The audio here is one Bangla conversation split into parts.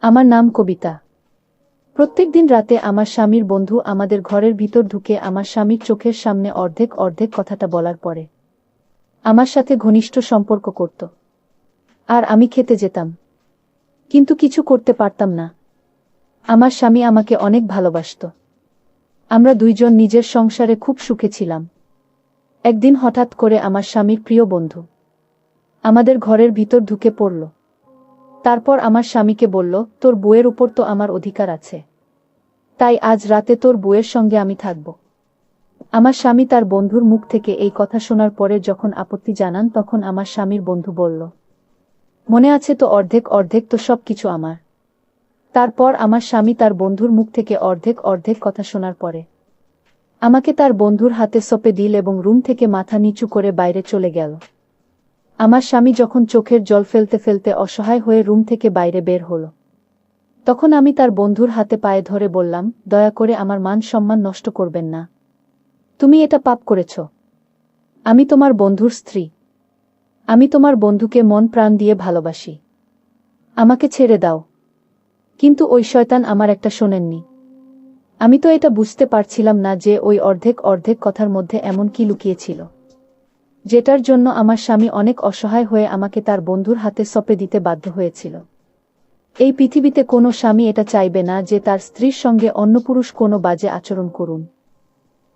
আমার নাম কবিতা। প্রত্যেকদিন রাতে আমার স্বামীর বন্ধু আমাদের ঘরের ভিতর ঢুকে আমার স্বামীর চোখের সামনে অর্ধেক অর্ধেক কথাটা বলার পরে আমার সাথে ঘনিষ্ঠ সম্পর্ক করত। আর আমি খেতে যেতাম, কিন্তু কিছু করতে পারতাম না। আমার স্বামী আমাকে অনেক ভালোবাসত। আমরা দুইজন নিজের সংসারে খুব সুখে ছিলাম। একদিন হঠাৎ করে আমার স্বামীর প্রিয় বন্ধু আমাদের ঘরের ভিতর ঢুকে পড়ল। তারপর আমার স্বামীকে বলল, তোর বউয়ের উপর তো আমার অধিকার আছে, তাই আজ রাতে তোর বউয়ের সঙ্গে আমি থাকব। আমার স্বামী তার বন্ধুর মুখ থেকে এই কথা শোনার পরে যখন আপত্তি জানান, তখন আমার স্বামীর বন্ধু বলল, মনে আছে তো, অর্ধেক অর্ধেক তো সব কিছু আমার। তারপর আমার স্বামী তার বন্ধুর মুখ থেকে অর্ধেক অর্ধেক কথা শোনার পরে আমাকে তার বন্ধুর হাতে সঁপে দিল এবং রুম থেকে মাথা নিচু করে বাইরে চলে গেল। আমার স্বামী যখন চোখের জল ফেলতে ফেলতে অসহায় হয়ে রুম থেকে বাইরে বের হল, তখন আমি তার বন্ধুর হাতে পায়ে ধরে বললাম, দয়া করে আমার মান সম্মান নষ্ট করবেন না। তুমি এটা পাপ করেছ। আমি তোমার বন্ধুর স্ত্রী। আমি তোমার বন্ধুকে মন প্রাণ দিয়ে ভালোবাসি। আমাকে ছেড়ে দাও। কিন্তু ওই শয়তান আমার একটা শোনেননি। আমি তো এটা বুঝতে পারছিলাম না যে ওই অর্ধেক অর্ধেক কথার মধ্যে এমন কি লুকিয়েছিল, যেটার জন্য আমার স্বামী অনেক অসহায় হয়ে আমাকে তার বন্ধুর হাতে সঁপে দিতে বাধ্য হয়েছিল। এই পৃথিবীতে কোনো স্বামী এটা চাইবে না যে তার স্ত্রীর সঙ্গে অন্য পুরুষ কোনো বাজে আচরণ করুন।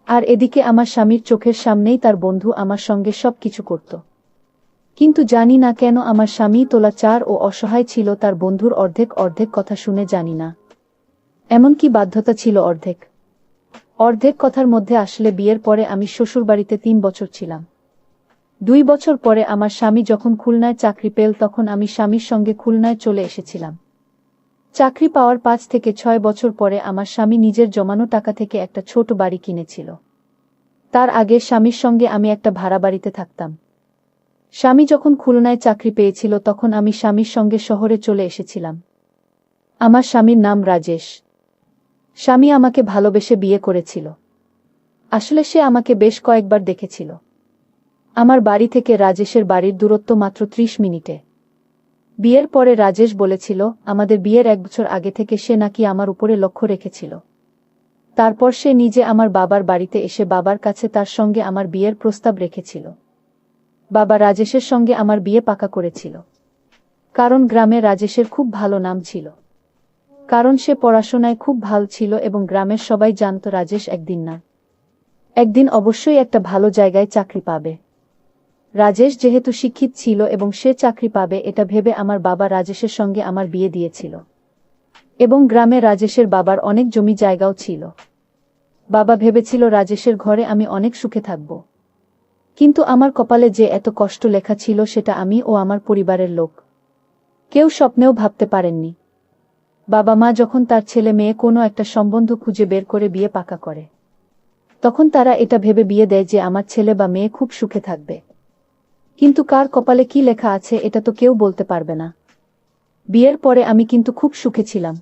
আর এদিকে আমার স্বামীর চোখের সামনেই তার বন্ধু আমার সঙ্গে সব কিছু করত। কিন্তু জানি না কেন আমার স্বামী তোলাচার ও অসহায় ছিল তার বন্ধুর অর্ধেক অর্ধেক কথা শুনে। জানি না এমন কি বাধ্যতা ছিল অর্ধেক অর্ধেক কথার মধ্যে। আসলে বিয়ের পরে আমি শ্বশুরবাড়িতে 3 বছর ছিলাম। 2 বছর পরে আমার স্বামী যখন খুলনায় চাকরি পেল, তখন আমি স্বামীর সঙ্গে খুলনায় চলে এসেছিলাম। চাকরি পাওয়ার 5 থেকে 6 বছর পরে আমার স্বামী নিজের জমানো টাকা থেকে একটা ছোট বাড়ি কিনেছিল। তার আগে স্বামীর সঙ্গে আমি একটা ভাড়া বাড়িতে থাকতাম। স্বামী যখন খুলনায় চাকরি পেয়েছিল, তখন আমি স্বামীর সঙ্গে শহরে চলে এসেছিলাম। আমার স্বামীর নাম রাজেশ। স্বামী আমাকে ভালোবেসে বিয়ে করেছিল। আসলে সে আমাকে বেশ কয়েকবার দেখেছিল। আমার বাড়ি থেকে রাজেশের বাড়ির দূরত্ব মাত্র 30 মিনিটে। বিয়ের পরে রাজেশ বলেছিল, আমাদের বিয়ের 1 বছর আগে থেকে সে নাকি আমার উপরে লক্ষ্য রেখেছিল। তারপর সে নিজে আমার বাবার বাড়িতে এসে বাবার কাছে তার সঙ্গে আমার বিয়ের প্রস্তাব রেখেছিল। বাবা রাজেশের সঙ্গে আমার বিয়ে পাকা করেছিল। কারণ গ্রামে রাজেশের খুব ভালো নাম ছিল। কারণ সে পড়াশোনায় খুব ভালো ছিল এবং গ্রামের সবাই জানত রাজেশ একদিন না একদিন অবশ্যই একটা ভালো জায়গায় চাকরি পাবে। রাজেশ যেহেতু শিক্ষিত ছিল এবং সে চাকরি পাবে, এটা ভেবে আমার বাবা রাজেশের সঙ্গে আমার বিয়ে দিয়েছিল। এবং গ্রামে রাজেশের বাবার অনেক জমি জায়গাও ছিল। বাবা ভেবেছিল রাজেশের ঘরে আমি অনেক সুখে থাকব। কিন্তু আমার কপালে যে এত কষ্ট লেখা ছিল, সেটা আমি ও আমার পরিবারের লোক কেউ স্বপ্নেও ভাবতে পারেননি। বাবা মা যখন তার ছেলে মেয়ে কোনো একটা সম্বন্ধ খুঁজে বের করে বিয়ে পাকা করে, তখন তারা এটা ভেবে বিয়ে দেয় যে আমার ছেলে বা মেয়ে খুব সুখে থাকবে। কিন্তু কার কপালে কি লেখা আছে এটা তো কেউ বলতে পারবে না। বিয়ের পরে আমি কিন্তু খুব সুখে ছিলাম।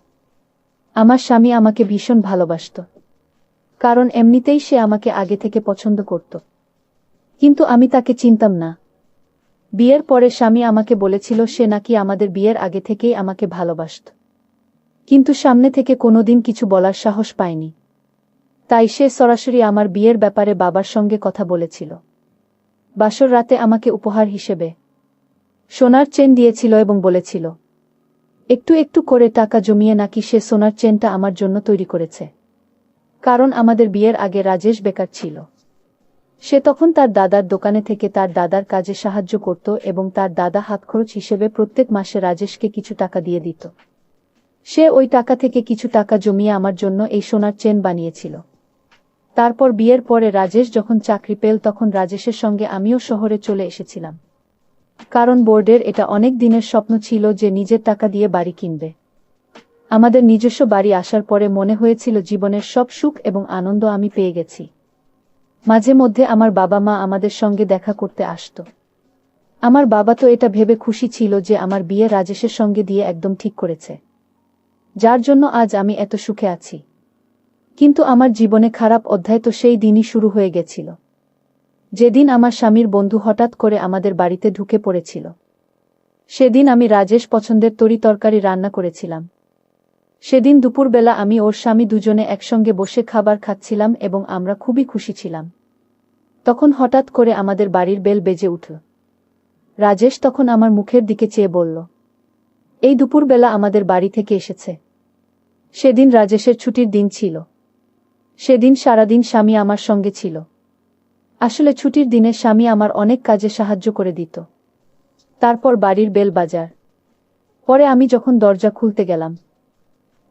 আমার স্বামী আমাকে ভীষণ ভালোবাসত, কারণ এমনিতেই সে আমাকে আগে থেকে পছন্দ করত। কিন্তু আমি তাকে চিনতাম না। বিয়ের পরে স্বামী আমাকে বলেছিল সে নাকি আমাদের বিয়ের আগে থেকেই আমাকে ভালোবাসত, কিন্তু সামনে থেকে কোনোদিন কিছু বলার সাহস পায়নি। তাই সে সরাসরি আমার বিয়ের ব্যাপারে বাবার সঙ্গে কথা বলেছিল। বাসর রাতে আমাকে উপহার হিসেবে সোনার চেন দিয়েছিল এবং বলেছিল একটু একটু করে টাকা জমিয়ে নাকি সে সোনার চেনটা আমার জন্য তৈরি করেছে। কারণ আমাদের বিয়ের আগে রাজেশ বেকার ছিল। সে তখন তার দাদার দোকানে থেকে তার দাদার কাজে সাহায্য করত এবং তার দাদা হাতখরচ হিসেবে প্রত্যেক মাসে রাজেশকে কিছু টাকা দিয়ে দিত। সে ওই টাকা থেকে কিছু টাকা জমিয়ে আমার জন্য এই সোনার চেন বানিয়েছিল। তারপর বিয়ের পরে রাজেশ যখন চাকরি পেল, তখন রাজেশের সঙ্গে আমিও শহরে চলে এসেছিলাম। কারণ বোর্ডের এটা অনেক দিনের স্বপ্ন ছিল যে নিজের টাকা দিয়ে বাড়ি কিনবে। আমাদের নিজস্ব বাড়ি আসার পরে মনে হয়েছিল জীবনের সব সুখ এবং আনন্দ আমি পেয়ে গেছি। মাঝে মধ্যে আমার বাবা মা আমাদের সঙ্গে দেখা করতে আসত। আমার বাবা তো এটা ভেবে খুশি ছিল যে আমার বিয়ে রাজেশের সঙ্গে দিয়ে একদম ঠিক করেছে, যার জন্য আজ আমি এত সুখে আছি। কিন্তু আমার জীবনে খারাপ অধ্যায় তো সেই দিনই শুরু হয়ে গেছিল, যেদিন আমার স্বামীর বন্ধু হঠাৎ করে আমাদের বাড়িতে ঢুকে পড়েছিল। সেদিন আমি রাজেশ পছন্দের তরি তরকারি রান্না করেছিলাম। সেদিন দুপুরবেলা আমি ওর স্বামী দুজনে একসঙ্গে বসে খাবার খাচ্ছিলাম এবং আমরা খুবই খুশি ছিলাম। তখন হঠাৎ করে আমাদের বাড়ির বেল বেজে উঠল। রাজেশ তখন আমার মুখের দিকে চেয়ে বলল, এই দুপুরবেলা আমাদের বাড়ি থেকে এসেছে। সেদিন রাজেশের ছুটির দিন ছিল। সেদিন সারাদিন স্বামী আমার সঙ্গে ছিল। আসলে ছুটির দিনে স্বামী আমার অনেক কাজে সাহায্য করে দিত। তারপর বাড়ির বেল বাজার পরে আমি যখন দরজা খুলতে গেলাম,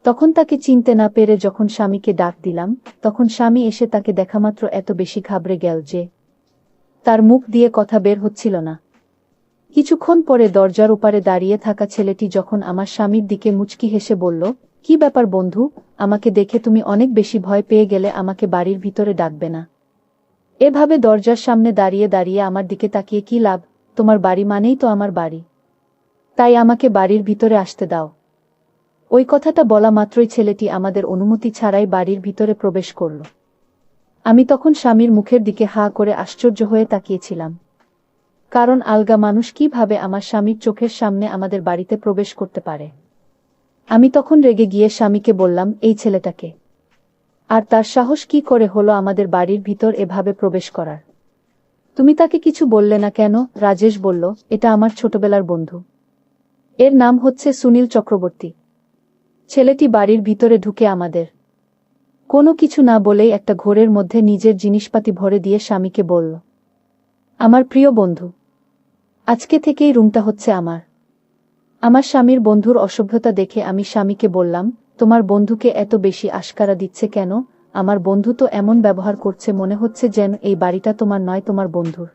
তখন তাকে চিনতে না পেরে যখন স্বামীকে ডাক দিলাম, তখন স্বামী এসে তাকে দেখামাত্র এত বেশি ঘাবড়ে গেল যে তার মুখ দিয়ে কথা বের হচ্ছিল না। কিছুক্ষণ পরে দরজার ওপারে দাঁড়িয়ে থাকা ছেলেটি যখন আমার স্বামীর দিকে মুচকি হেসে বলল, কি ব্যাপার বন্ধু, আমাকে দেখে তুমি অনেক বেশি ভয় পেয়ে গেলে, আমাকে বাড়ির ভিতরে ডাকবে না? এভাবে দরজার সামনে দাঁড়িয়ে দাঁড়িয়ে আমার দিকে তাকিয়ে কি লাভ? তোমার বাড়ি মানেই তো আমার বাড়ি, তাই আমাকে বাড়ির ভিতরে আসতে দাও। ওই কথাটা বলা মাত্রই ছেলেটি আমাদের অনুমতি ছাড়াই বাড়ির ভিতরে প্রবেশ করল। আমি তখন স্বামীর মুখের দিকে হাঁ করে আশ্চর্য হয়ে তাকিয়েছিলাম, কারণ আলগা মানুষ কিভাবে আমার স্বামীর চোখের সামনে আমাদের বাড়িতে প্রবেশ করতে পারে। আমি তখন রেগে গিয়ে স্বামীকে বললাম, এই ছেলেটাকে, আর তার সাহস কি করে হলো আমাদের বাড়ির ভিতর এভাবে প্রবেশ করার? তুমি তাকে কিছু বললে না কেন? রাজেশ বলল, এটা আমার ছোটবেলার বন্ধু, এর নাম হচ্ছে সুনীল চক্রবর্তী। ছেলেটি বাড়ির ভিতরে ঢুকে আমাদের কোনো কিছু না বলেই একটা ঘোরের মধ্যে নিজের জিনিসপাতি ভরে দিয়ে স্বামীকে বলল, আমার প্রিয় বন্ধু, আজকে থেকেই রুমটা হচ্ছে আমার। আমার স্বামীর বন্ধুর অসভ্যতা দেখে আমি স্বামীকে বললাম, তোমার বন্ধুকে এত বেশি আশকারা দিচ্ছে কেন? আমার বন্ধু তো এমন ব্যবহার করছে মনে হচ্ছে যেন এই বাড়িটা তোমার নয়, তোমার বন্ধুর।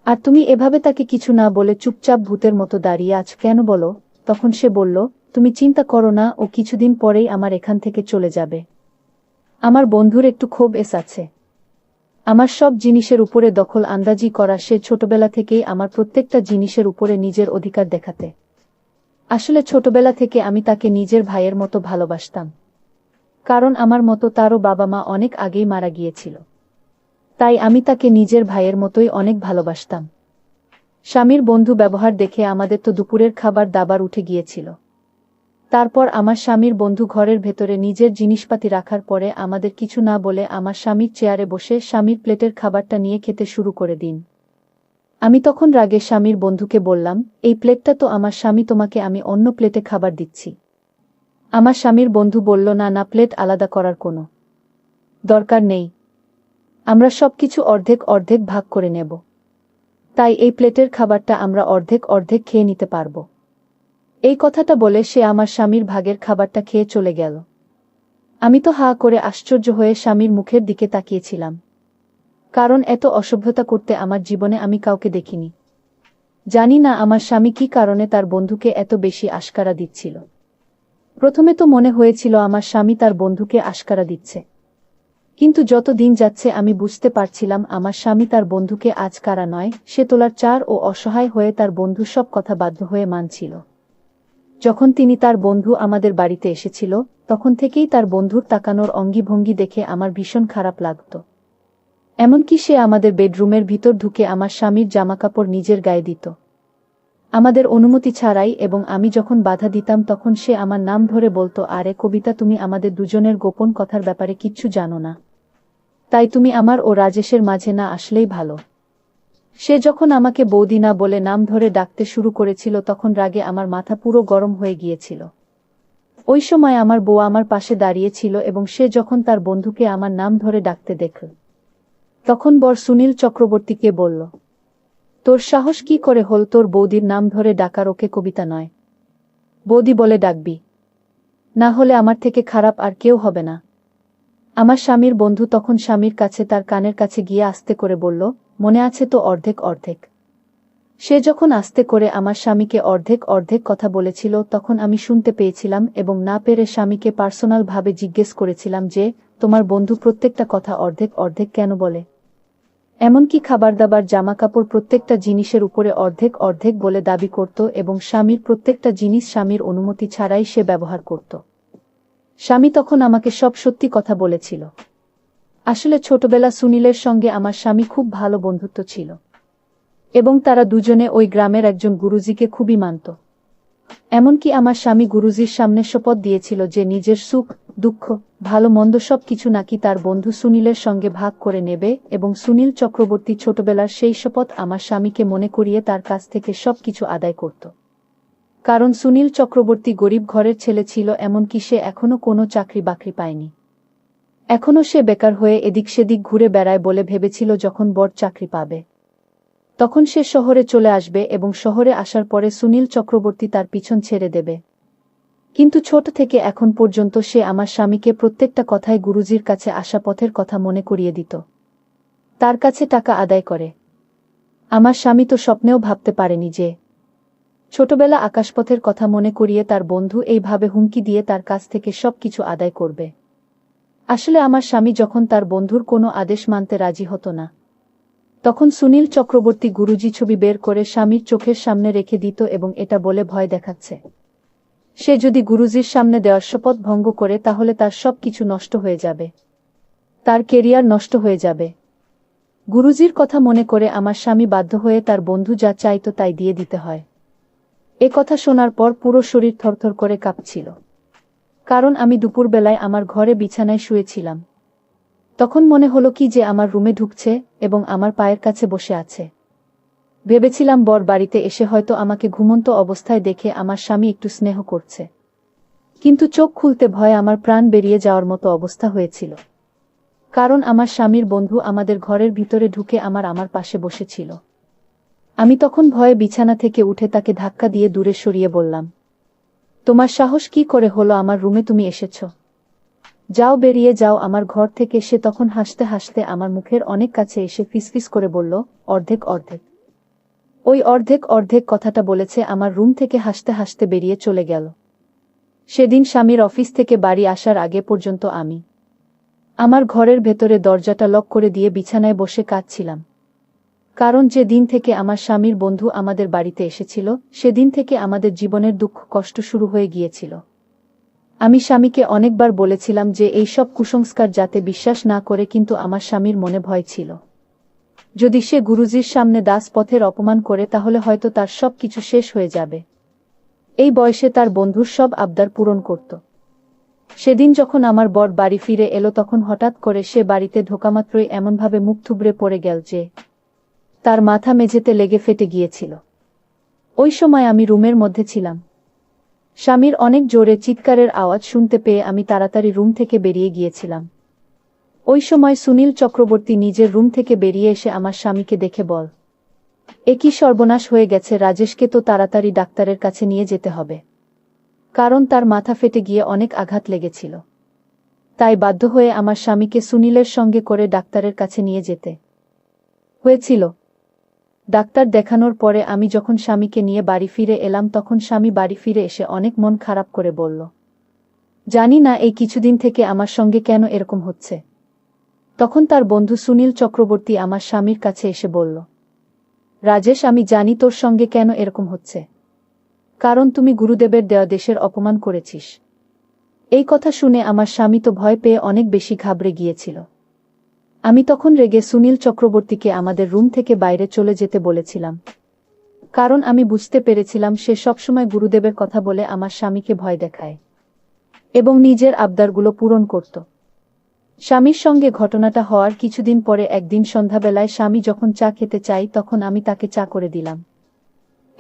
আর তুমি এভাবে তাকে কিছু না বলে চুপচাপ ভূতের মতো দাঁড়িয়ে আছো কেন বলো? তখন সে বলল, তুমি চিন্তা করো না, ও কিছুদিন পরেই আমার এখান থেকে চলে যাবে। আমার বন্ধুর একটু ক্ষোভ আছে। আমার সব জিনিসের উপরে দখল আন্দাজি করা, সে ছোটবেলা থেকেই আমার প্রত্যেকটা জিনিসের উপরে নিজের অধিকার দেখাতে। আসলে ছোটবেলা থেকে আমি তাকে নিজের ভাইয়ের মতো ভালোবাসতাম, কারণ আমার মতো তারও বাবা মা অনেক আগেই মারা গিয়েছিল, তাই আমি তাকে নিজের ভাইয়ের মতোই অনেক ভালোবাসতাম। স্বামীর বন্ধু ব্যবহার দেখে আমাদের তো দুপুরের খাবার দাবার উঠে গিয়েছিল। তারপর আমার স্বামীর বন্ধু ঘরের ভেতরে নিজের জিনিসপাতি রাখার পরে আমাদের কিছু না বলে আমার স্বামীর চেয়ারে বসে স্বামীর প্লেটের খাবারটা নিয়ে খেতে শুরু করে দিন। আমি তখন রাগে স্বামীর বন্ধুকে বললাম, এই প্লেটটা তো আমার স্বামী, তোমাকে আমি অন্য প্লেটে খাবার দিচ্ছি। আমার স্বামীর বন্ধু বলল, না না, প্লেট আলাদা করার কোনো দরকার নেই, আমরা সবকিছু অর্ধেক অর্ধেক ভাগ করে নেব, তাই এই প্লেটের খাবারটা আমরা অর্ধেক অর্ধেক খেয়ে নিতে পারব। এই কথাটা বলে সে আমার স্বামীর ভাগের খাবারটা খেয়ে চলে গেল। আমি তো হাঁ করে আশ্চর্য হয়ে স্বামীর মুখের দিকে তাকিয়েছিলাম, কারণ এত অসভ্যতা করতে আমার জীবনে আমি কাউকে দেখিনি। জানি না আমার স্বামী কি কারণে তার বন্ধুকে এত বেশি আশকারা দিচ্ছিল। প্রথমে তো মনে হয়েছিল আমার স্বামী তার বন্ধুকে আশকারা দিচ্ছে, কিন্তু যত দিন যাচ্ছে আমি বুঝতে পারছিলাম আমার স্বামী তার বন্ধুকে আজকারা নয়, সে তোলার চার ও অসহায় হয়ে তার বন্ধুর সব কথা বাধ্য হয়ে মানছিল। যখন তার বন্ধু আমাদের বাড়িতে এসেছিল, তখন থেকেই তার বন্ধুর তাকানোর অঙ্গিভঙ্গি দেখে আমার ভীষণ খারাপ লাগত। এমনকি সে আমাদের বেডরুমের ভিতর ঢুকে আমার স্বামীর জামাকাপড় নিজের গায়ে দিত, আমাদের অনুমতি ছাড়াই, এবং আমি যখন বাধা দিতাম তখন সে আমার নাম ধরে বলতো, আরে কবিতা, তুমি আমাদের দুজনের গোপন কথার ব্যাপারে কিচ্ছু জানো না, তাই তুমি আমার ও রাজেশের মাঝে না আসলেই ভালো। সে যখন আমাকে বৌদি না বলে নাম ধরে ডাকতে শুরু করেছিল তখন রাগে আমার মাথা পুরো গরম হয়ে গিয়েছিল। ওই সময় আমার বউ আমার পাশে দাঁড়িয়ে ছিল এবং সে যখন তার বন্ধুকে আমার নাম ধরে ডাকতে দেখল, তখন বর সুনীল চক্রবর্তীকে বলল, তোর সাহস কি করে হল তোর বৌদির নাম ধরে ডাকার? ওকে কবিতা নয়, বৌদি বলে ডাকবি, না হলে আমার থেকে খারাপ আর কেউ হবে না। আমার স্বামীর বন্ধু তখন স্বামীর কাছে তার কানের কাছে গিয়ে আস্তে করে বলল, মনে আছে তো অর্ধেক অর্ধেক? সে যখন আস্তে করে আমার স্বামীকে অর্ধেক অর্ধেক কথা বলেছিল তখন আমি শুনতে পেয়েছিলাম এবং না পেরে স্বামীকে পার্সোনাল ভাবে জিজ্ঞেস করেছিলাম যে, তোমার বন্ধু প্রত্যেকটা কথা অর্ধেক অর্ধেক কেন বলে? এমনকি খাবার দাবার জামাকাপড় প্রত্যেকটা জিনিসের উপরে অর্ধেক অর্ধেক বলে দাবি করত এবং স্বামীর প্রত্যেকটা জিনিস স্বামীর অনুমতি ছাড়াই সে ব্যবহার করত। স্বামী তখন আমাকে সব সত্যি কথা বলেছিল। আসলে ছোটবেলা সুনীলের সঙ্গে আমার স্বামী খুব ভালো বন্ধুত্ব ছিল এবং তারা দুজনে ওই গ্রামের একজন গুরুজিকে খুবই মানত। এমনকি আমার স্বামী গুরুজির সামনে শপথ দিয়েছিল যে নিজের সুখ, দুঃখ, ভালো মন্দ সব কিছু নাকি তার বন্ধু সুনীলের সঙ্গে ভাগ করে নেবে, এবং সুনীল চক্রবর্তী ছোটবেলার সেই শপথ আমার স্বামীকে মনে করিয়ে তার কাছ থেকে সব কিছু আদায় করত। কারণ সুনীল চক্রবর্তী গরিব ঘরের ছেলে ছিল, এমনকি সে এখনো কোনো চাকরি বাকরি পায়নি। এখনো সে বেকার হয়ে এদিক সেদিক ঘুরে বেড়ায় বলে ভেবেছিল যখন বড় চাকরি পাবে তখন সে শহরে চলে আসবে এবং শহরে আসার পরে সুনীল চক্রবর্তী তার পিছন ছেড়ে দেবে। কিন্তু ছোট থেকে এখন পর্যন্ত সে আমার স্বামীকে প্রত্যেকটা কথায় গুরুজির কাছে আসা পথের কথা মনে করিয়ে দিত, তার কাছে টাকা আদায় করে। আমার স্বামী তো স্বপ্নেও ভাবতে পারেনি যে ছোটবেলা আকাশপথের কথা মনে করিয়ে তার বন্ধু এইভাবে হুমকি দিয়ে তার কাছ থেকে সবকিছু আদায় করবে। আসলে আমার স্বামী যখন তার বন্ধুর কোনো আদেশ মানতে রাজি হতো না, তখন সুনীল চক্রবর্তী গুরুজি ছবি বের করে স্বামীর চোখের সামনে রেখে দিত এবং এটা বলে ভয় দেখাচ্ছে সে যদি গুরুজির সামনে দেওয়ার শপথ ভঙ্গ করে তাহলে তার সবকিছু নষ্ট হয়ে যাবে, তার কেরিয়ার নষ্ট হয়ে যাবে। গুরুজির কথা মনে করে আমার স্বামী বাধ্য হয়ে তার বন্ধু যা চাইতো তাই দিয়ে দিতে হয়। এ কথা শোনার পর পুরো শরীর থরথর করে কাঁপছিল। কারণ আমি দুপুরবেলায় আমার ঘরে বিছানায় শুয়েছিলাম। তখন মনে হলো কি যে আমার রুমে ঢুকছে এবং আমার পায়ের কাছে বসে আছে। ভেবেছিলাম বর বাড়িতে এসে হয়তো আমাকে ঘুমন্ত অবস্থায় দেখে আমার স্বামী একটু স্নেহ করছে। কিন্তু চোখ খুলতে ভয়ে আমার প্রাণ বেরিয়ে যাওয়ার মতো অবস্থা হয়েছিল। কারণ আমার স্বামীর বন্ধু আমাদের ঘরের ভিতরে ঢুকে আমার পাশে বসেছিল। আমি তখন ভয়ে বিছানা থেকে উঠে তাকে ধাক্কা দিয়ে দূরে সরিয়ে বললাম, তোমার সাহস কি করে হলো আমার রুমে তুমি এসেছ? যাও, বেরিয়ে যাও আমার ঘর থেকে। সে তখন হাসতে হাসতে আমার মুখের অনেক কাছে এসে ফিসফিস করে বলল, অর্ধেক অর্ধেক। ওই অর্ধেক অর্ধেক কথাটা বলেছে আমার রুম থেকে হাসতে হাসতে বেরিয়ে চলে গেল। সেদিন স্বামীর অফিস থেকে বাড়ি আসার আগে পর্যন্ত আমি আমার ঘরের ভেতরে দরজাটা লক করে দিয়ে বিছানায় বসে কাঁদছিলাম। কারণ যে দিন থেকে আমার স্বামীর বন্ধু আমাদের বাড়িতে এসেছিল সেদিন থেকে আমাদের জীবনের দুঃখ কষ্ট শুরু হয়ে গিয়েছিল। আমি স্বামীকে অনেকবার বলেছিলাম যে এই সব কুসংস্কার যাতে বিশ্বাস না করে, কিন্তু আমার স্বামীর মনে ভয় ছিল যদি সে গুরুজির সামনে দাস পথের অপমান করে তাহলে হয়তো তার সব কিছু শেষ হয়ে যাবে। এই বয়সে তার বন্ধুর সব আবদার পূরণ করত। সেদিন যখন আমার বর বাড়ি ফিরে এলো তখন হঠাৎ করে সে বাড়িতে ঢোকামাত্রই এমনভাবে মুখ থুবড়ে পড়ে গেল যে তার মাথা মেঝেতে লেগে ফেটে গিয়েছিল। ওই সময় আমি রুমের মধ্যে ছিলাম। স্বামীর অনেক জোরে চিৎকারের আওয়াজ শুনতে পেয়ে আমি তাড়াতাড়ি রুম থেকে বেরিয়ে গিয়েছিলাম। ওই সময় সুনীল চক্রবর্তী নিজের রুম থেকে বেরিয়ে এসে আমার স্বামীকে দেখে বল, এ কি সর্বনাশ হয়ে গেছে, রাজেশকে তো তাড়াতাড়ি ডাক্তারের কাছে নিয়ে যেতে হবে। কারণ তার মাথা ফেটে গিয়ে অনেক আঘাত লেগেছিল। তাই বাধ্য হয়ে আমার স্বামীকে সুনীলের সঙ্গে করে ডাক্তারের কাছে নিয়ে যেতে হয়েছিল। ডাক্তার দেখানোর পরে আমি যখন স্বামীকে নিয়ে বাড়ি ফিরে এলাম তখন স্বামী বাড়ি ফিরে এসে অনেক মন খারাপ করে বলল, জানি না এই কিছুদিন থেকে আমার সঙ্গে কেন এরকম হচ্ছে। তখন তার বন্ধু সুনীল চক্রবর্তী আমার স্বামীর কাছে এসে বলল, রাজেশ, আমি জানি তোর সঙ্গে কেন এরকম হচ্ছে। কারণ তুমি গুরুদেবের দেওয়া দেশের অপমান করেছিস। এই কথা শুনে আমার স্বামী তো ভয় পেয়ে অনেক বেশি ঘাবড়ে গিয়েছিল। আমি তখন রেগে সুনীল চক্রবর্তীকে আমাদের রুম থেকে বাইরে চলে যেতে বলেছিলাম। কারণ আমি বুঝতে পেরেছিলাম সে সবসময় গুরুদেবের কথা বলে আমার স্বামীকে ভয় দেখায় এবং নিজের আবদারগুলো পূরণ করত। স্বামীর সঙ্গে ঘটনাটা হওয়ার কিছুদিন পরে একদিন সন্ধ্যাবেলায় স্বামী যখন চা খেতে চাই তখন আমি তাকে চা করে দিলাম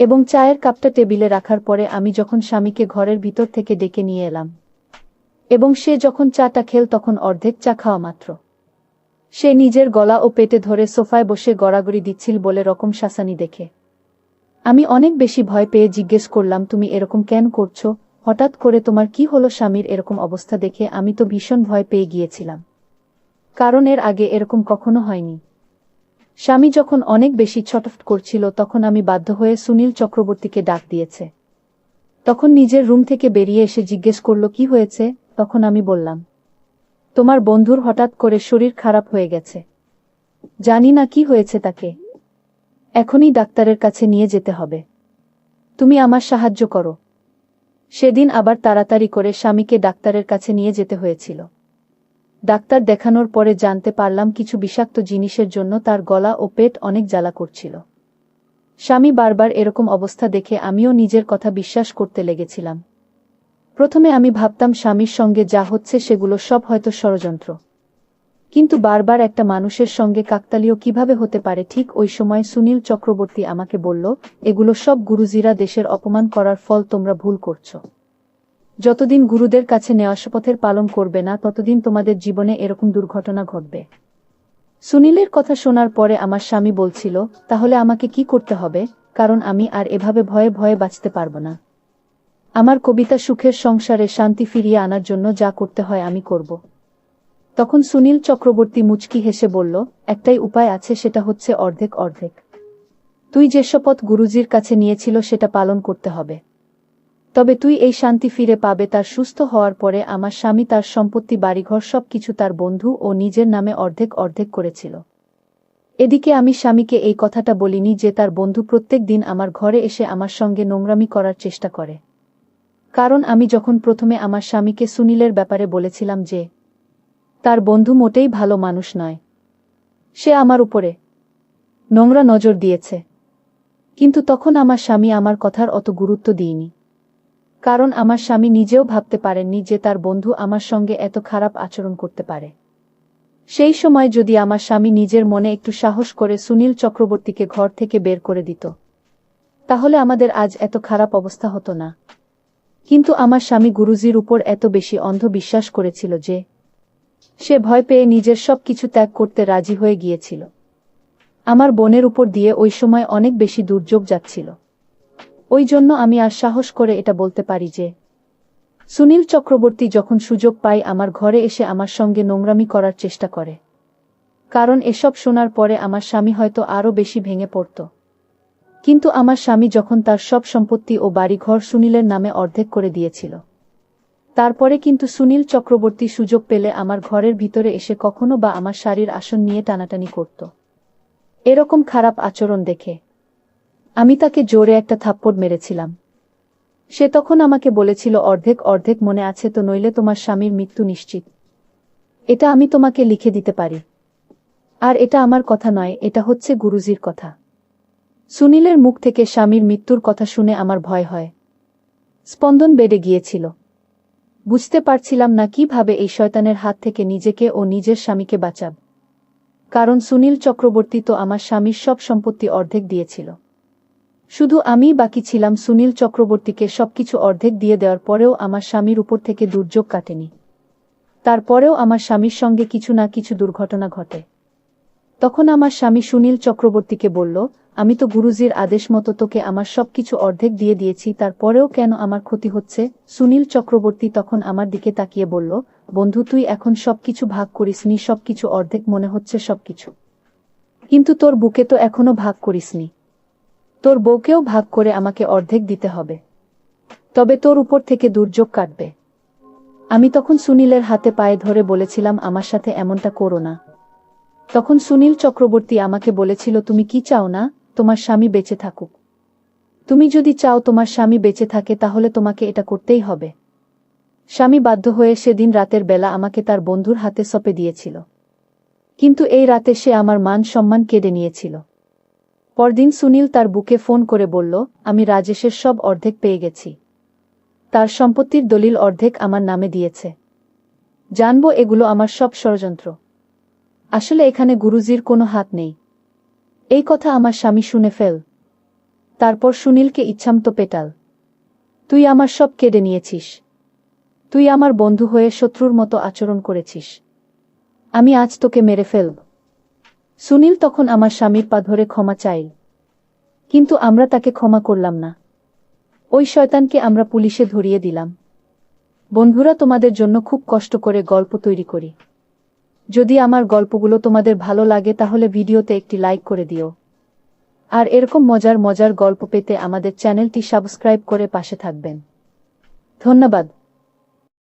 এবং চায়ের কাপটা টেবিলে রাখার পরে আমি যখন স্বামীকে ঘরের ভিতর থেকে ডেকে নিয়ে এলাম এবং সে যখন চাটা খেল তখন অর্ধেক চা খাওয়া মাত্র সে নিজের গলা ও পেটে ধরে সোফায় বসে গড়াগড়ি দিচ্ছিল বলে রকম শাসানি দেখে আমি অনেক বেশি ভয় পেয়ে জিজ্ঞেস করলাম, তুমি এরকম কেন করছো? হঠাৎ করে তোমার কি হলো? স্বামীর এরকম অবস্থা দেখে আমি তো ভীষণ ভয় পেয়ে গিয়েছিলাম, কারণ এর আগে এরকম কখনো হয়নি। স্বামী যখন অনেক বেশি ছটফট করছিল তখন আমি বাধ্য হয়ে সুনীল চক্রবর্তীকে ডাক দিয়েছে। তখন নিজের রুম থেকে বেরিয়ে এসে জিজ্ঞেস করলো, কি হয়েছে? তখন আমি বললাম, তোমার বন্ধুর হঠাৎ করে শরীর খারাপ হয়ে গেছে, জানি না কি হয়েছে তাকে, এখনই ডাক্তারের কাছে নিয়ে যেতে হবে, তুমি আমার সাহায্য করো। সেদিন আবার তাড়াতাড়ি করে স্বামীকে ডাক্তারের কাছে নিয়ে যেতে হয়েছিল। ডাক্তার দেখানোর পরে জানতে পারলাম কিছু বিষাক্ত জিনিসের জন্য তার গলা ও পেট অনেক জ্বালা করছিল। স্বামী বারবার এরকম অবস্থা দেখে আমিও নিজের কথা বিশ্বাস করতে লেগেছিলাম। প্রথমে আমি ভাবতাম স্বামীর সঙ্গে যা হচ্ছে সেগুলো সব হয়তো ষড়যন্ত্র। কিন্তু বারবার একটা মানুষের সঙ্গে কাকতালীয় কিভাবে হতে পারে? ঠিক ওই সময় সুনীল চক্রবর্তী আমাকে বলল, এগুলো সব গুরুজিরা দেশের অপমান করার ফল, তোমরা ভুল করছো। যতদিন গুরুদের কাছে নেওয়া শপথের পালন করবে না ততদিন তোমাদের জীবনে এরকম দুর্ঘটনা ঘটবে। সুনীলের কথা শোনার পরে আমার স্বামী বলছিল, তাহলে আমাকে কি করতে হবে? কারণ আমি আর এভাবে ভয়ে ভয়ে বাঁচতে পারবো না। আমার কবিতা সুখের সংসারে শান্তি ফিরিয়ে আনার জন্য যা করতে হয় আমি করব। তখন সুনীল চক্রবর্তী মুচকি হেসে বলল, একটাই উপায় আছে, সেটা হচ্ছে অর্ধেক অর্ধেক। তুই যে শপথ গুরুজির কাছে নিয়েছিল সেটা পালন করতে হবে। তবে তুই এই শান্তি ফিরে পাবে তার সুস্থ হওয়ার পরে। আমার স্বামী তার সম্পত্তি, বাড়িঘর সবকিছু তার বন্ধু ও নিজের নামে অর্ধেক অর্ধেক করেছিল। এদিকে আমি স্বামীকে এই কথাটা বলিনি যে তার বন্ধু প্রত্যেক দিন আমার ঘরে এসে আমার সঙ্গে নোংরামি করার চেষ্টা করে। কারণ আমি যখন প্রথমে আমার স্বামীকে সুনীলের ব্যাপারে বলেছিলাম যে তার বন্ধু মোটেই ভালো মানুষ নয়, সে আমার উপরে নোংরা নজর দিয়েছে, কিন্তু তখন আমার স্বামী আমার কথার অত গুরুত্ব দিইনি। কারণ আমার স্বামী নিজেও ভাবতে পারেননি যে তার বন্ধু আমার সঙ্গে এত খারাপ আচরণ করতে পারে। সেই সময় যদি আমার স্বামী নিজের মনে একটু সাহস করে সুনীল চক্রবর্তীকে ঘর থেকে বের করে দিত, তাহলে আমাদের আজ এত খারাপ অবস্থা হতো না। কিন্তু আমার স্বামী গুরুজির উপর এত বেশি অন্ধ বিশ্বাস করেছিল যে সে ভয় পেয়ে নিজের সব কিছু ত্যাগ করতে রাজি হয়ে গিয়েছিল। আমার বোনের উপর দিয়ে ওই সময় অনেক বেশি দুর্যোগ যাচ্ছিল। ওই জন্য আমি আর সাহস করে এটা বলতে পারি যে সুনীল চক্রবর্তী যখন সুযোগ পায় আমার ঘরে এসে আমার সঙ্গে নোংরামি করার চেষ্টা করে। কারণ এসব শোনার পরে আমার স্বামী হয়তো আরও বেশি ভেঙে পড়ত। কিন্তু আমার স্বামী যখন তার সব সম্পত্তি ও বাড়িঘর সুনীলের নামে অর্ধেক করে দিয়েছিল, তারপরে কিন্তু সুনীল চক্রবর্তী সুযোগ পেলে আমার ঘরের ভিতরে এসে কখনো বা আমার শাড়ির আসন নিয়ে টানাটানি করত। এরকম খারাপ আচরণ দেখে আমি তাকে জোরে একটা থাপ্পড় মেরেছিলাম। সে তখন আমাকে বলেছিল, অর্ধেক অর্ধেক মনে আছে তো? নইলে তোমার স্বামীর মৃত্যু নিশ্চিত। এটা আমি তোমাকে লিখে দিতে পারি। আর এটা আমার কথা নয়, এটা হচ্ছে গুরুজির কথা। সুনীলের মুখ থেকে স্বামীর মৃত্যুর কথা শুনে আমার ভয় হয়, স্পন্দন বেড়ে গিয়েছিল। বুঝতে পারছিলাম না কিভাবে এই শয়তানের হাত থেকে নিজেকে ও নিজের স্বামীকে বাঁচাব। কারণ সুনীল চক্রবর্তী তো আমার স্বামীর সব সম্পত্তি অর্ধেক দিয়েছিল। শুধু আমিই বাকি ছিলাম। সুনীল চক্রবর্তীকে সবকিছু অর্ধেক দিয়ে দেওয়ার পরেও আমার স্বামীর উপর থেকে দুর্যোগ কাটেনি। তারপরেও আমার স্বামীর সঙ্গে কিছু না কিছু দুর্ঘটনা ঘটে। তখন আমার স্বামী সুনীল চক্রবর্তীকে বলল, আমি তো গুরুজির আদেশ মতো তোকে আমার সবকিছু অর্ধেক দিয়ে দিয়েছি, তারপরেও কেন আমার ক্ষতি হচ্ছে? সুনীল চক্রবর্তী তখন আমার দিকে তাকিয়ে বলল, বন্ধু, তুই এখন সবকিছু ভাগ করিসনি, সবকিছু অর্ধেক মনে হচ্ছে সবকিছু, কিন্তু তোর বুকে তো এখনো ভাগ করিসনি। তোর বউকেও ভাগ করে আমাকে অর্ধেক দিতে হবে, তবে তোর উপর থেকে দুর্যোগ কাটবে। আমি তখন সুনীলের হাতে পায়ে ধরে বলেছিলাম, আমার সাথে এমনটা করো না। তখন সুনীল চক্রবর্তী আমাকে বলেছিল, তুমি কি চাও না তোমার স্বামী বেঁচে থাকুক? তুমি যদি চাও তোমার স্বামী বেঁচে থাকে তাহলে তোমাকে এটা করতেই হবে। স্বামী বাধ্য হয়ে সেদিন রাতের বেলা আমাকে তার বন্ধুর হাতে সঁপে দিয়েছিল। কিন্তু এই রাতে সে আমার মান সম্মান কেড়ে নিয়েছিল। পরদিন সুনীল তার বুকে ফোন করে বলল, আমি রাজেশের সব অর্ধেক পেয়ে গেছি। তার সম্পত্তির দলিল অর্ধেক আমার নামে দিয়েছে। জানবো এগুলো আমার সব ষড়যন্ত্র। আসলে এখানে গুরুজির কোনো হাত নেই। এই কথা আমার স্বামী শুনে ফেল। তারপর সুনীলকে ইচ্ছামতো পেটাল। তুই আমার সব কেড়ে নিয়েছিস। তুই আমার বন্ধু হয়ে শত্রুর মতো আচরণ করেছিস। আমি আজ তোকে মেরে ফেলব। সুনীল তখন আমার স্বামীর পা ধরে ক্ষমা চাইল, কিন্তু আমরা তাকে ক্ষমা করলাম না। ওই শয়তানকে আমরা পুলিশে ধরিয়ে দিলাম। বন্ধুরা, তোমাদের জন্য খুব কষ্ট করে গল্প তৈরি করি। যদি আমার গল্পগুলো তোমাদের ভালো লাগে তাহলে ভিডিওতে একটি লাইক করে দিও। আর এরকম মজার মজার গল্প পেতে আমাদের চ্যানেলটি সাবস্ক্রাইব করে পাশে থাকবেন। ধন্যবাদ।